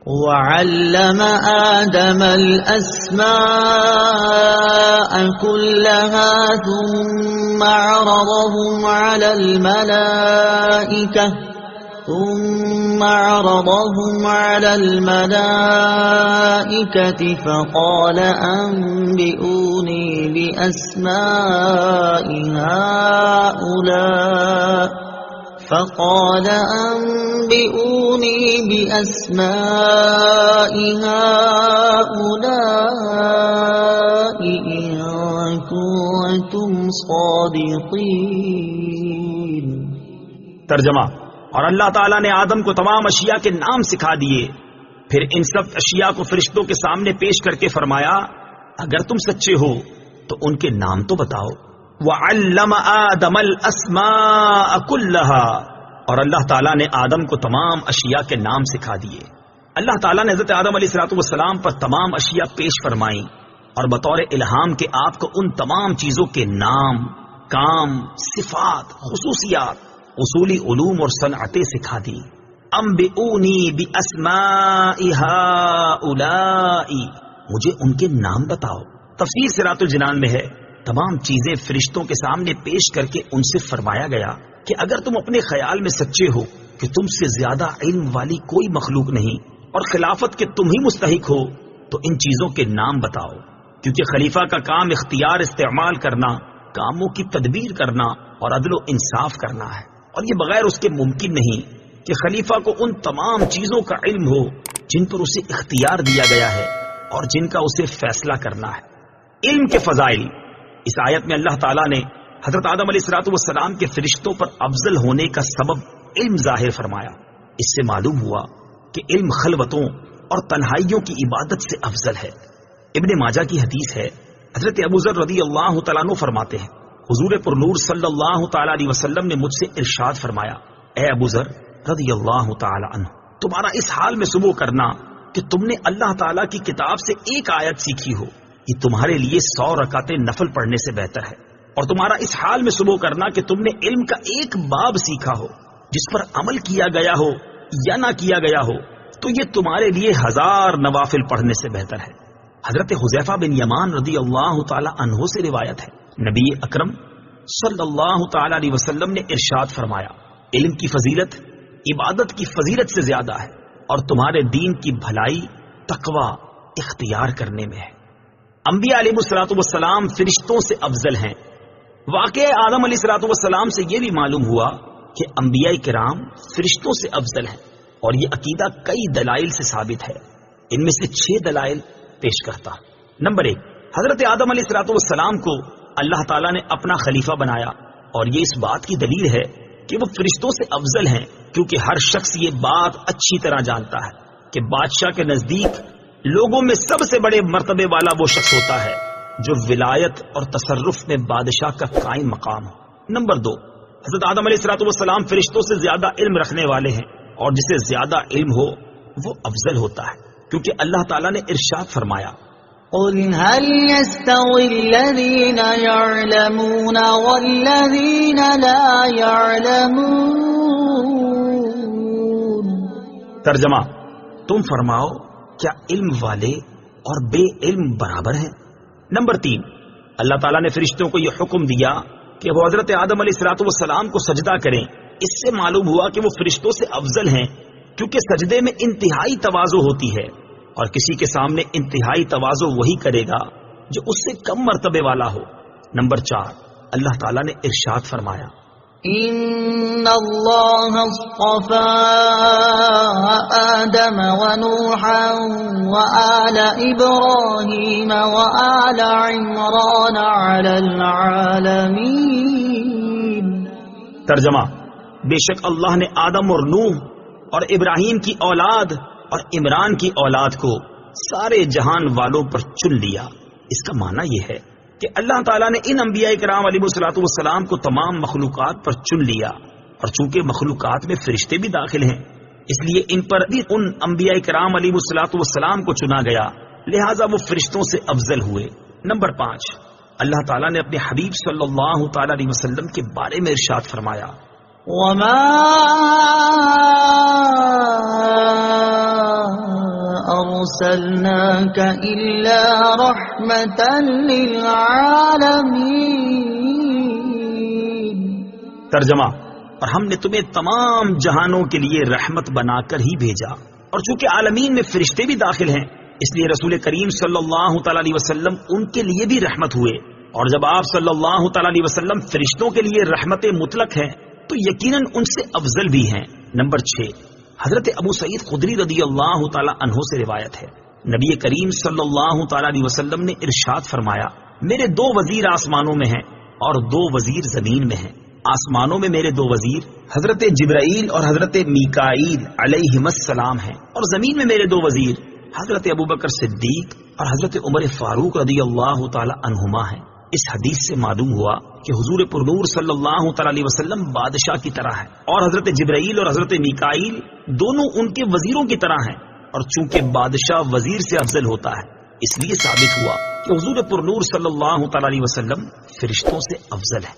وعلم آدم الأسماء كلها ثم عرضهم على الملائكة فقال أنبئوني بأسماء هؤلاء إن كنتم صادقين۔ ترجمہ: اور اللہ تعالیٰ نے آدم کو تمام اشیاء کے نام سکھا دیے، پھر ان سب اشیاء کو فرشتوں کے سامنے پیش کر کے فرمایا اگر تم سچے ہو تو ان کے نام تو بتاؤ۔ وَعَلَّمَ آدَمَ الْأَسْمَاءَ كُلَّهَا، اور اللہ تعالیٰ نے آدم کو تمام اشیاء کے نام سکھا دیے۔ اللہ تعالیٰ نے حضرت آدم علیہ السلام پر تمام اشیاء پیش فرمائیں اور بطور الہام کے آپ کو ان تمام چیزوں کے نام، کام، صفات، خصوصیات، اصولی علوم اور صنعتیں سکھا دی۔ انبئونی باسماء ہؤلاء، مجھے ان کے نام بتاؤ۔ تفسیر صراط الجنان میں ہے تمام چیزیں فرشتوں کے سامنے پیش کر کے ان سے فرمایا گیا کہ اگر تم اپنے خیال میں سچے ہو کہ تم سے زیادہ علم والی کوئی مخلوق نہیں اور خلافت کے تم ہی مستحق ہو تو ان چیزوں کے نام بتاؤ، کیونکہ خلیفہ کا کام اختیار استعمال کرنا، کاموں کی تدبیر کرنا اور عدل و انصاف کرنا ہے، اور یہ بغیر اس کے ممکن نہیں کہ خلیفہ کو ان تمام چیزوں کا علم ہو جن پر اسے اختیار دیا گیا ہے اور جن کا اسے فیصلہ کرنا ہے۔ علم کے فضائل، اس آیت میں اللہ تعالیٰ نے حضرت آدم علیہ السلام کے فرشتوں پر افضل ہونے کا سبب علم ظاہر فرمایا۔ اس سے معلوم ہوا کہ علم خلوتوں اور تنہائیوں کی عبادت سے افضل ہے۔ ابن ماجہ کی حدیث ہے، حضرت ابو ذر رضی اللہ تعالیٰ عنہ فرماتے ہیں حضور پر نور صلی اللہ تعالیٰ علیہ وسلم نے مجھ سے ارشاد فرمایا، اے ابو ذر رضی اللہ تعالیٰ عنہ، تمہارا اس حال میں صبح کرنا کہ تم نے اللہ تعالیٰ کی کتاب سے ایک آیت سیکھی ہو، یہ تمہارے لیے 100 رکعتیں نفل پڑھنے سے بہتر ہے، اور تمہارا اس حال میں صبح کرنا کہ تم نے علم کا ایک باب سیکھا ہو جس پر عمل کیا گیا ہو یا نہ کیا گیا ہو تو یہ تمہارے لیے 1000 نوافل پڑھنے سے بہتر ہے۔ حضرت حذیفہ بن یمان رضی اللہ تعالی عنہ سے روایت ہے، نبی اکرم صلی اللہ تعالی علیہ وسلم نے ارشاد فرمایا، علم کی فضیلت عبادت کی فضیلت سے زیادہ ہے، اور تمہارے دین کی بھلائی تقوی اختیار کرنے میں ہے۔ انبیاء علیہ السلام فرشتوں سے افضل ہیں۔ واقعہ آدم علیہ السلام سے یہ بھی معلوم ہوا کہ انبیاء کرام فرشتوں سے افضل ہیں، اور یہ عقیدہ کئی دلائل سے ثابت ہے۔ ان میں سے 6 دلائل پیش کرتا۔ نمبر 1، حضرت آدم علیہ السلام کو اللہ تعالیٰ نے اپنا خلیفہ بنایا، اور یہ اس بات کی دلیل ہے کہ وہ فرشتوں سے افضل ہیں، کیونکہ ہر شخص یہ بات اچھی طرح جانتا ہے کہ بادشاہ کے نزدیک لوگوں میں سب سے بڑے مرتبے والا وہ شخص ہوتا ہے جو ولایت اور تصرف میں بادشاہ کا قائم مقام ہو۔ نمبر 2، حضرت آدم علیہ السلام فرشتوں سے زیادہ علم رکھنے والے ہیں، اور جسے زیادہ علم ہو وہ افضل ہوتا ہے، کیونکہ اللہ تعالیٰ نے ارشاد فرمایا، قل هل يستوي الذين يعلمون والذين لا يعلمون۔ ترجمہ: تم فرماؤ کیا علم والے اور بے علم برابر ہیں؟ نمبر 3، اللہ تعالیٰ نے فرشتوں کو یہ حکم دیا کہ وہ حضرت آدم علیہ السلام کو سجدہ کریں۔ اس سے معلوم ہوا کہ وہ فرشتوں سے افضل ہیں، کیونکہ سجدے میں انتہائی تواضع ہوتی ہے، اور کسی کے سامنے انتہائی تواضع وہی کرے گا جو اس سے کم مرتبے والا ہو۔ نمبر 4، اللہ تعالیٰ نے ارشاد فرمایا، ان اللہ اصطفى آدم ونوحا وآل ابراہیم وآل عمران علی العالمین۔ ترجمہ: بے شک اللہ نے آدم اور نوح اور ابراہیم کی اولاد اور عمران کی اولاد کو سارے جہان والوں پر چن لیا۔ اس کا معنی یہ ہے کہ اللہ تعالیٰ نے ان انبیاء کرام علیہ السلام کو تمام مخلوقات پر چن لیا، اور چونکہ مخلوقات میں فرشتے بھی داخل ہیں اس لیے ان پر بھی ان انبیاء کرام علیہ السلام کو چنا گیا، لہٰذا وہ فرشتوں سے افضل ہوئے۔ نمبر 5، اللہ تعالیٰ نے اپنے حبیب صلی اللہ تعالی علیہ وسلم کے بارے میں ارشاد فرمایا، وما أرسلناك إلا رحمة للعالمين. ترجمہ، اور ہم نے تمہیں تمام جہانوں کے لیے رحمت بنا کر ہی بھیجا، اور چونکہ عالمین میں فرشتے بھی داخل ہیں اس لیے رسول کریم صلی اللہ تعالی علیہ وسلم ان کے لیے بھی رحمت ہوئے، اور جب آپ صلی اللہ تعالی علیہ وسلم فرشتوں کے لیے رحمت مطلق ہیں تو یقیناً ان سے افضل بھی ہیں. نمبر 6، حضرت ابو سعید خدری رضی اللہ تعالی عنہ سے روایت ہے، نبی کریم صلی اللہ تعالی علیہ وسلم نے ارشاد فرمایا، میرے 2 وزیر آسمانوں میں ہیں اور 2 وزیر زمین میں ہیں. آسمانوں میں میرے 2 وزیر حضرت جبرائیل اور حضرت میکائیل علیہم السلام ہیں، اور زمین میں میرے 2 وزیر حضرت ابوبکر صدیق اور حضرت عمر فاروق رضی اللہ تعالی عنہما ہیں. اس حدیث سے معلوم ہوا کہ حضور پرنور صلی اللہ تعالی علیہ وسلم بادشاہ کی طرح ہے، اور حضرت جبرائیل اور حضرت میکائیل دونوں ان کے وزیروں کی طرح ہیں، اور چونکہ بادشاہ وزیر سے افضل ہوتا ہے اس لیے ثابت ہوا کہ حضور پرنور صلی اللہ تعالی علیہ وسلم فرشتوں سے افضل ہے.